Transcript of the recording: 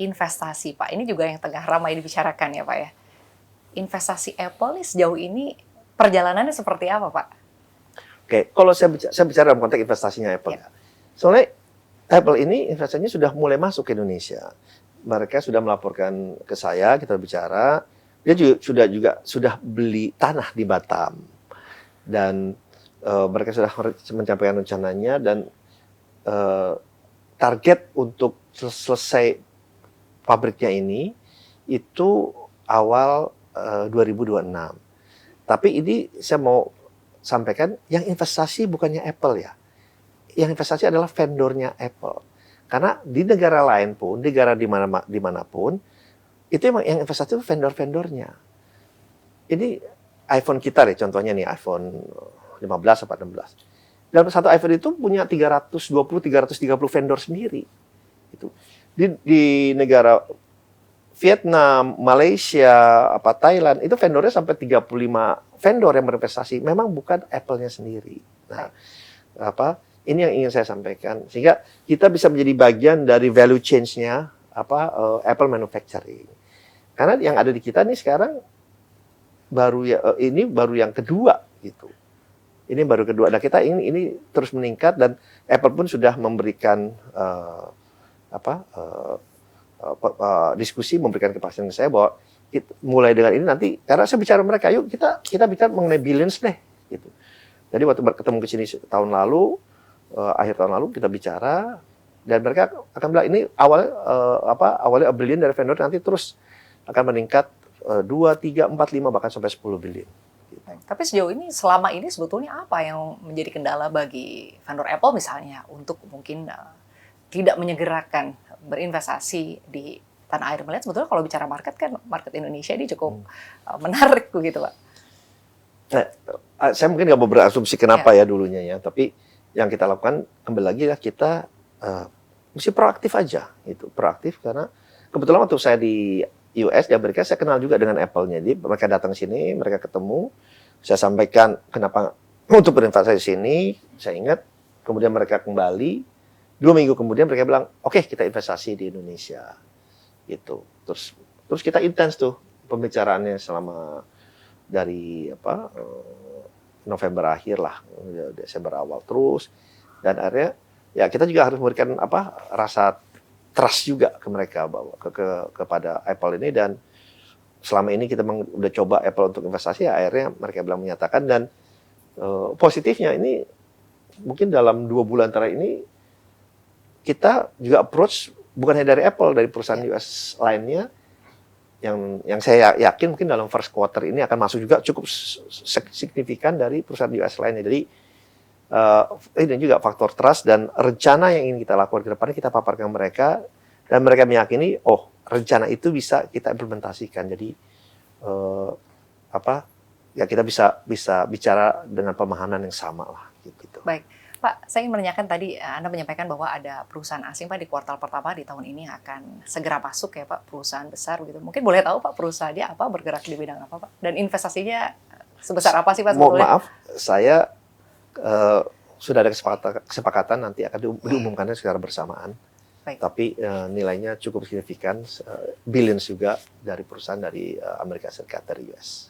investasi, Pak. Ini juga yang tengah ramai dibicarakan ya, Pak ya. Investasi Apple nih sejauh ini perjalanannya seperti apa, Pak? Oke, kalau saya bicara dalam konteks investasinya Apple ya. Soalnya Apple ini investasinya sudah mulai masuk ke Indonesia. Mereka sudah melaporkan ke saya, kita bicara. Dia juga sudah beli tanah di Batam. Dan mereka sudah mencapai rencananya dan target untuk selesai pabriknya ini itu awal 2026. Tapi ini saya mau sampaikan, yang investasi bukannya Apple ya. Yang investasi adalah vendornya Apple. Karena di negara lain pun, di negara dimanapun, itu emang yang investasi itu vendor-vendornya. Ini iPhone kita deh, contohnya nih iPhone 15 atau 16. Dalam satu iPhone itu punya 320-330 vendor sendiri. Itu. Di negara Vietnam, Malaysia, Thailand, itu vendornya sampai 35 vendor yang berinvestasi. Memang bukan Apple-nya sendiri. Nah, ini yang ingin saya sampaikan. Sehingga kita bisa menjadi bagian dari value change-nya Apple Manufacturing. Karena yang ada di kita nih sekarang ini baru yang kedua gitu. Ini baru kedua. Nah, kita ini terus meningkat dan Apple pun sudah memberikan diskusi, memberikan kepastian ke saya bahwa mulai dengan ini nanti, karena saya bicara mereka, yuk kita bicara mengenai billions deh gitu. Jadi waktu ketemu ke sini tahun lalu, akhir tahun lalu kita bicara dan mereka akan bilang ini awalnya a billion dari vendor, nanti terus akan meningkat 2, 3, 4, 5 bahkan sampai 10 billion. Gitu. Tapi sejauh ini, selama ini sebetulnya apa yang menjadi kendala bagi vendor Apple misalnya untuk mungkin tidak menyegerakan berinvestasi di tanah air? Melihat sebetulnya kalau bicara market kan, market Indonesia ini cukup menarik begitu, Pak. Nah, saya mungkin nggak mau berasumsi kenapa ya dulunya ya, tapi yang kita lakukan kembali lagi ya kita mesti proaktif aja, gitu, proaktif karena kebetulan waktu saya di US, di Amerika, saya kenal juga dengan Apple-nya. Jadi mereka datang sini, mereka ketemu, saya sampaikan kenapa untuk berinvestasi di sini, saya ingat, kemudian mereka kembali, 2 minggu kemudian mereka bilang, oke, kita investasi di Indonesia, gitu. Terus kita intens tuh pembicaraannya selama dari November akhir lah, Desember awal terus, dan akhirnya ya kita juga harus memberikan rasa trust juga ke mereka bahwa kepada Apple ini, dan selama ini kita udah coba Apple untuk investasi, ya akhirnya mereka bilang menyatakan, dan positifnya ini mungkin dalam 2 bulan terakhir ini kita juga approach bukan hanya dari Apple, dari perusahaan US lainnya yang saya yakin mungkin dalam first quarter ini akan masuk juga cukup signifikan dari perusahaan US lainnya. Jadi ini juga faktor trust dan rencana yang ingin kita lakukan ke depannya kita paparkan mereka, dan mereka meyakini rencana itu bisa kita implementasikan. Jadi ya kita bisa bicara dengan pemahaman yang sama lah gitu. Baik, Pak, saya ingin menanyakan tadi Anda menyampaikan bahwa ada perusahaan asing Pak di kuartal pertama di tahun ini akan segera masuk ya Pak, perusahaan besar gitu. Mungkin boleh tahu Pak perusahaannya apa, bergerak di bidang apa Pak, dan investasinya sebesar apa sih Pak sebetulnya? Mohon maaf, saya sudah ada kesepakatan nanti akan diumumkannya secara bersamaan. Baik. Tapi nilainya cukup signifikan, billions juga dari perusahaan dari Amerika Serikat, dari US.